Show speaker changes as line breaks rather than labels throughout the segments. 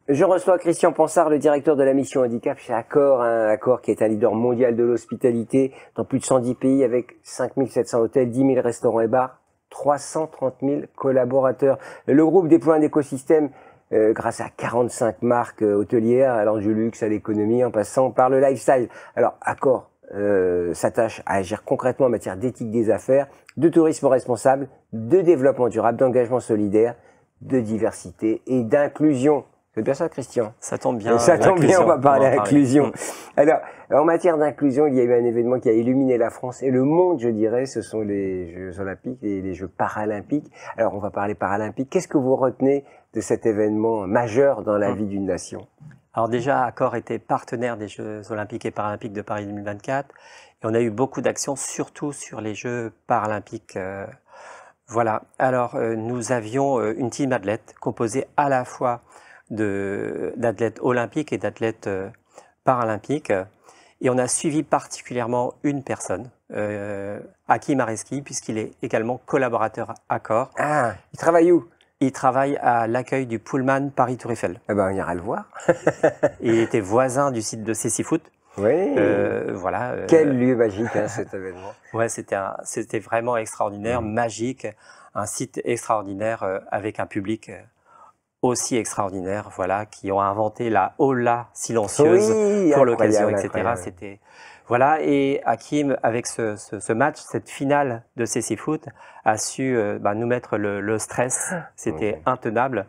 Je reçois Christian Pansard, le directeur de la mission handicap chez Accor, Accor qui est un leader mondial de l'hospitalité dans plus de 110 pays avec 5700 hôtels, 10 000 restaurants et bars, 330 000 collaborateurs. Le groupe déploie un écosystème grâce à 45 marques hôtelières, allant du luxe à l'économie en passant par le lifestyle. Alors Accor s'attache à agir concrètement en matière d'éthique des affaires, de tourisme responsable, de développement durable, d'engagement solidaire, de diversité et d'inclusion. C'est bien ça, Christian?
Ça tombe bien.
Ça tombe bien, on va parler d'inclusion. Alors, en matière d'inclusion, il y a eu un événement qui a illuminé la France et le monde, je dirais, ce sont les Jeux Olympiques et les Jeux Paralympiques. Alors, on va parler Paralympiques. Qu'est-ce que vous retenez de cet événement majeur dans la vie d'une nation?
Alors déjà, Accor était partenaire des Jeux Olympiques et Paralympiques de Paris 2024 et on a eu beaucoup d'actions, surtout sur les Jeux Paralympiques. Voilà. Alors, nous avions une team athlète composée à la fois d'athlètes olympiques et d'athlètes paralympiques. Et on a suivi particulièrement une personne, Hakim Areski, puisqu'il est également collaborateur Accor.
Ah, il travaille où?
Il travaille à l'accueil du Pullman Paris-Tour Eiffel.
Eh ben, on ira le voir.
Il était voisin du site de Cécifoot.
Oui.
Voilà.
Quel lieu magique, hein, cet événement.
Ouais, c'était vraiment extraordinaire, magique, un site extraordinaire avec un public aussi extraordinaire, voilà, qui ont inventé la hola silencieuse pour l'occasion, etc. C'était voilà, et Hakim, avec ce match, cette finale de Cécifoot, a su nous mettre le stress. C'était intenable,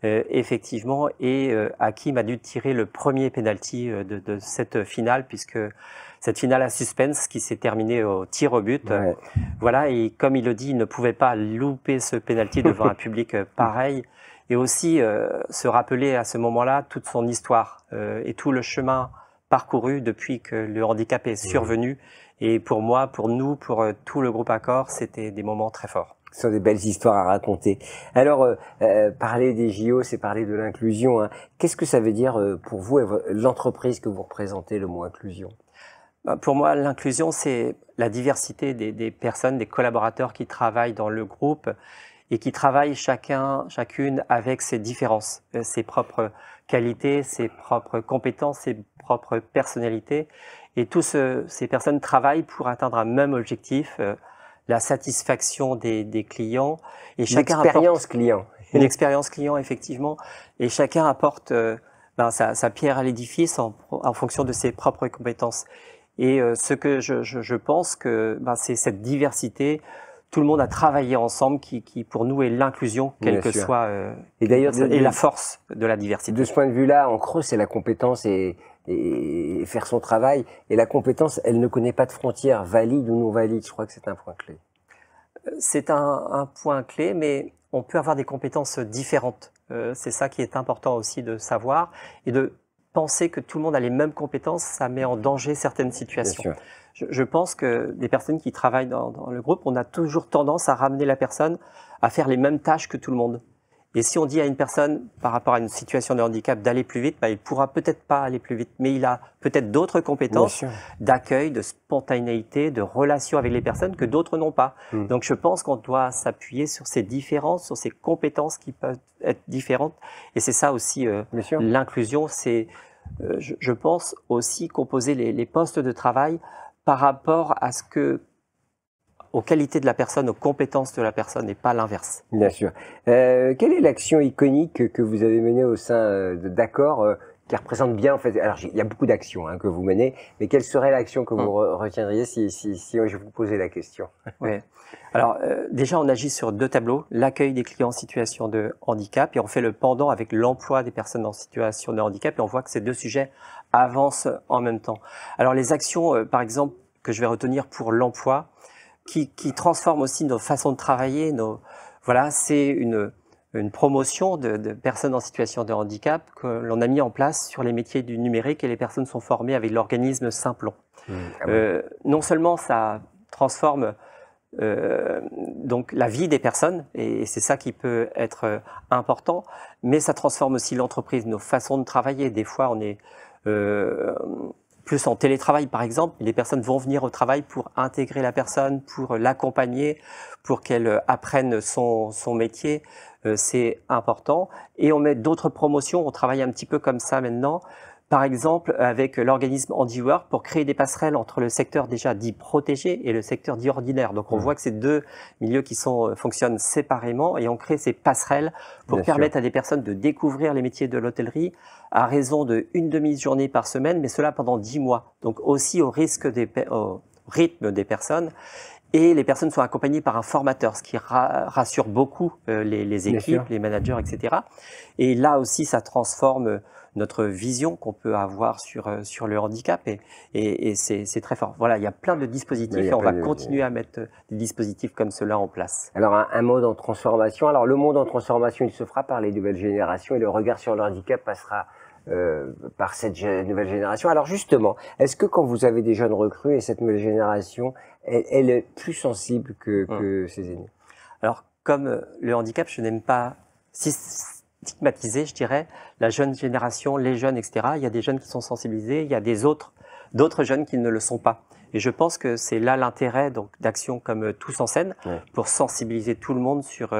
effectivement. Et Hakim a dû tirer le premier penalty de cette finale, puisque cette finale à suspense qui s'est terminée au tir au but. Voilà, et comme il le dit, il ne pouvait pas louper ce penalty devant un public pareil. Et aussi se rappeler à ce moment-là toute son histoire et tout le chemin parcouru depuis que le handicap est survenu. Et pour moi, pour nous, pour tout le groupe Accor, c'était des moments très forts.
Ce sont des belles histoires à raconter. Alors, parler des JO, c'est parler de l'inclusion, hein. Qu'est-ce que ça veut dire pour vous et l'entreprise que vous représentez, le mot inclusion?
Pour moi, l'inclusion, c'est la diversité des personnes, des collaborateurs qui travaillent dans le groupe et qui travaillent chacune avec ses différences, ses propres qualités, ses propres compétences, ses propres personnalités. Et tous ces personnes travaillent pour atteindre un même objectif, la satisfaction des clients. Et chacun
l'expérience client.
Une expérience client, effectivement. Et chacun apporte sa pierre à l'édifice en fonction de ses propres compétences. Et ce que je pense que c'est cette diversité. Tout le monde a travaillé ensemble, qui pour nous est l'inclusion, quelle que soit,
et d'ailleurs,
et la force de la diversité.
De ce point de vue-là, en creux, c'est la compétence et faire son travail. Et la compétence, elle ne connaît pas de frontières, valide ou non valide. Je crois que c'est un point clé.
C'est un point clé, mais on peut avoir des compétences différentes. C'est ça qui est important aussi de savoir et de penser que tout le monde a les mêmes compétences, ça met en danger certaines situations.
Bien sûr.
Je pense que des personnes qui travaillent dans le groupe, on a toujours tendance à ramener la personne à faire les mêmes tâches que tout le monde. Et si on dit à une personne, par rapport à une situation de handicap, d'aller plus vite, il pourra peut-être pas aller plus vite, mais il a peut-être d'autres compétences d'accueil, de spontanéité, de relation avec les personnes que d'autres n'ont pas. Donc je pense qu'on doit s'appuyer sur ces différences, sur ces compétences qui peuvent être différentes. Et c'est ça aussi l'inclusion, c'est, je pense aussi composer les postes de travail par rapport à aux qualités de la personne, aux compétences de la personne et pas l'inverse.
Bien sûr. Quelle est l'action iconique que vous avez menée au sein d'Accor qui représente bien, en fait, alors il y a beaucoup d'actions que vous menez, mais quelle serait l'action que vous retiendriez si je vous posais la question?
Oui. Alors déjà, on agit sur deux tableaux, l'accueil des clients en situation de handicap et on fait le pendant avec l'emploi des personnes en situation de handicap et on voit que ces deux sujets avancent en même temps. Alors les actions, par exemple, que je vais retenir pour l'emploi, qui transforment aussi nos façons de travailler, voilà, c'est une promotion de personnes en situation de handicap que l'on a mis en place sur les métiers du numérique et les personnes sont formées avec l'organisme Simplon. Non seulement ça transforme donc la vie des personnes et c'est ça qui peut être important, mais ça transforme aussi l'entreprise, nos façons de travailler. Des fois, on est plus en télétravail par exemple. Les personnes vont venir au travail pour intégrer la personne, pour l'accompagner, pour qu'elle apprenne son métier. C'est important. Et on met d'autres promotions, on travaille un petit peu comme ça maintenant. Par exemple, avec l'organisme Handiwork pour créer des passerelles entre le secteur déjà dit protégé et le secteur dit ordinaire. Donc, on voit que ces deux milieux qui fonctionnent séparément et on crée ces passerelles pour permettre à des personnes de découvrir les métiers de l'hôtellerie à raison d'une demi-journée par semaine, mais cela pendant 10 mois. Donc, aussi au rythme des personnes. Et les personnes sont accompagnées par un formateur, ce qui rassure beaucoup les équipes, les managers, etc. Et là aussi, ça transforme notre vision qu'on peut avoir sur le handicap et c'est très fort. Voilà, il y a plein de dispositifs et on va continuer à mettre des dispositifs comme cela en place.
Alors, un monde en transformation. Alors, le monde en transformation, il se fera par les nouvelles générations et le regard sur le handicap passera par cette nouvelle génération. Alors justement, est-ce que quand vous avez des jeunes recrues et cette nouvelle génération, elle est plus sensible que ses aînés?
Alors, comme le handicap, je n'aime pas stigmatiser, je dirais, la jeune génération, les jeunes, etc. Il y a des jeunes qui sont sensibilisés, il y a d'autres jeunes qui ne le sont pas. Et je pense que c'est là l'intérêt d'actions comme Tous en scène, pour sensibiliser tout le monde sur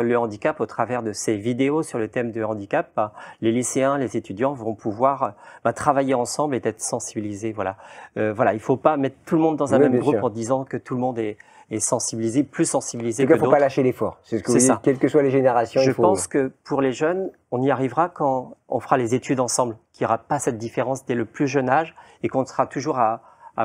le handicap au travers de ces vidéos sur le thème du handicap. Les lycéens, les étudiants vont pouvoir travailler ensemble et être sensibilisés. Voilà, il ne faut pas mettre tout le monde dans un même groupe en disant que tout le monde est sensibilisé, plus sensibilisé que d'autres.
Il ne faut pas lâcher l'effort. C'est ce que vous dites, quelles que soient les générations.
Je pense que pour les jeunes, on y arrivera quand on fera les études ensemble, qu'il n'y aura pas cette différence dès le plus jeune âge et qu'on sera toujours à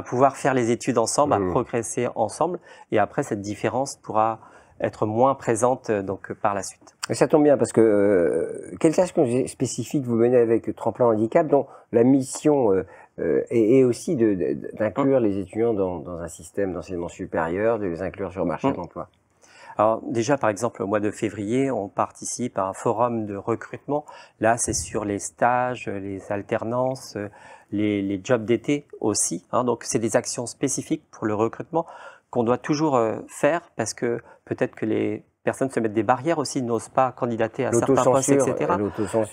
pouvoir faire les études ensemble, à progresser ensemble. Et après, cette différence pourra être moins présente donc par la suite.
Et ça tombe bien parce que quelles tâches spécifiques vous menez avec Tremplin Handicap, dont la mission est aussi d'inclure les étudiants dans un système d'enseignement supérieur, de les inclure sur le marché de l'emploi?
Alors déjà, par exemple, au mois de février, on participe à un forum de recrutement. Là, c'est sur les stages, les alternances, les jobs d'été aussi. Donc, c'est des actions spécifiques pour le recrutement qu'on doit toujours faire parce que peut-être que les personnes se mettent des barrières aussi, n'osent pas candidater à certains postes, etc.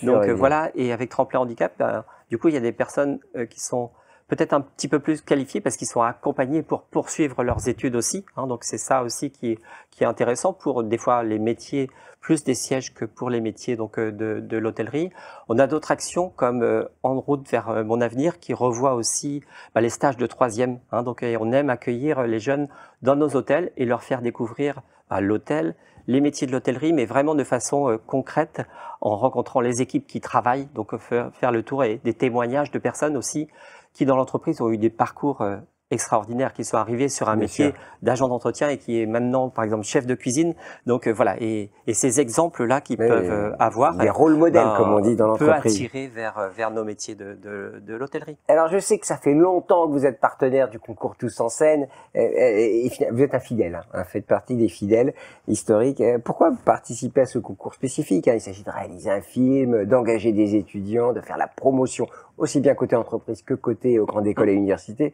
Donc voilà, et avec Tremplin Handicap, du coup, il y a des personnes qui sont peut-être un petit peu plus qualifiés parce qu'ils sont accompagnés pour poursuivre leurs études aussi. Donc c'est ça aussi qui est intéressant pour des fois les métiers, plus des sièges que pour les métiers donc de l'hôtellerie. On a d'autres actions comme En route vers mon avenir qui revoit aussi les stages de troisième. Donc on aime accueillir les jeunes dans nos hôtels et leur faire découvrir l'hôtel, les métiers de l'hôtellerie, mais vraiment de façon concrète en rencontrant les équipes qui travaillent. Donc faire le tour et des témoignages de personnes aussi qui dans l'entreprise ont eu des parcours extraordinaires, qui sont arrivés sur un métier d'agent d'entretien et qui est maintenant, par exemple, chef de cuisine. Donc voilà, et ces exemples-là qu'ils peuvent avoir,
des rôles modèles, comme on dit dans l'entreprise,
peut attirer vers nos métiers de l'hôtellerie.
Alors je sais que ça fait longtemps que vous êtes partenaire du concours Tous en scène, et vous êtes un fidèle, faites partie des fidèles historiques. Pourquoi participer à ce concours spécifique? Il s'agit de réaliser un film, d'engager des étudiants, de faire la promotion, aussi bien côté entreprise que côté grande école et université.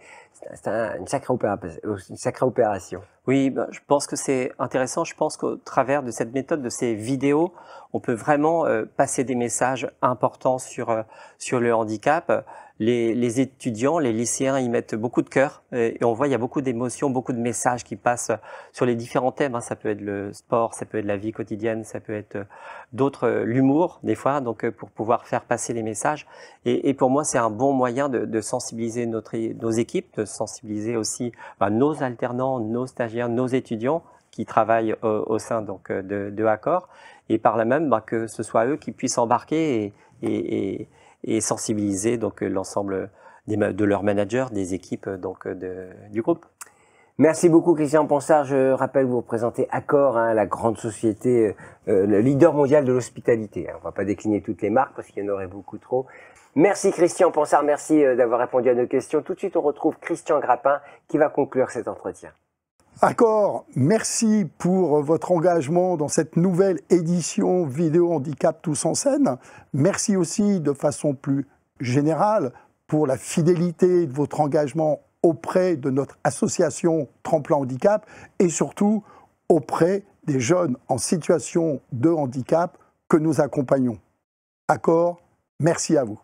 C'est une sacrée opération.
Oui, je pense que c'est intéressant. Je pense qu'au travers de cette méthode, de ces vidéos, on peut vraiment passer des messages importants sur le handicap. Les étudiants, les lycéens y mettent beaucoup de cœur et on voit il y a beaucoup d'émotions, beaucoup de messages qui passent sur les différents thèmes. Ça peut être le sport, ça peut être la vie quotidienne, ça peut être l'humour des fois, donc pour pouvoir faire passer les messages. Et pour moi, c'est un bon moyen de sensibiliser nos équipes, de sensibiliser aussi nos alternants, nos stagiaires, nos étudiants qui travaillent au sein donc de Accor, et par là même que ce soit eux qui puissent embarquer et sensibiliser donc l'ensemble de leurs managers, des équipes donc du groupe.
Merci beaucoup Christian Ponsard. Je rappelle, vous représentez Accor, la grande société, le leader mondial de l'hospitalité. On ne va pas décliner toutes les marques parce qu'il y en aurait beaucoup trop. Merci Christian Ponsard, merci d'avoir répondu à nos questions. Tout de suite, on retrouve Christian Grappin qui va conclure cet entretien.
Accor, merci pour votre engagement dans cette nouvelle édition Vidéo Handicap Tous en scène. Merci aussi de façon plus générale pour la fidélité de votre engagement auprès de notre association Tremplin Handicap et surtout auprès des jeunes en situation de handicap que nous accompagnons. Accor, merci à vous.